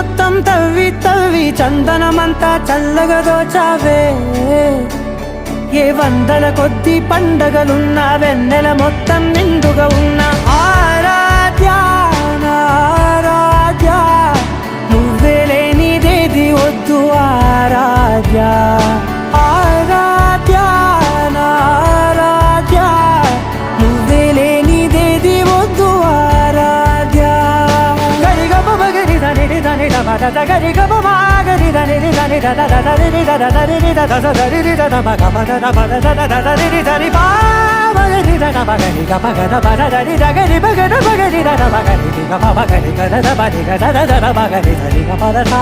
మొత్తం తవ్వి తవ్వి చందనమంతా చల్లగా దోచావే ఏ వందల కొద్ది పండగలున్న వెన్నెల మొత్తం నిండుగా ఉన్న ఆరాధ్య నా ఆరాధ్య నువ్వే లేనిదేది వద్దు ఆరాధ్య ఆరాధ్య నా ఆరాధ్య నువ్వే లేనిదేది వద్దు ఆరాధ్య గరిగ బగరి దని దని దమద గరిగ బగరి దని దని దద దరి దద దరి దద దరి దద బగ బద బద దద దరి దరి బా బగరి దద బగరి గ బగ బద దరి దగరి బగర బగరి దద బగరి గ బగరి గ దద బగరి గ దద దద బగరి దరి గ బద సా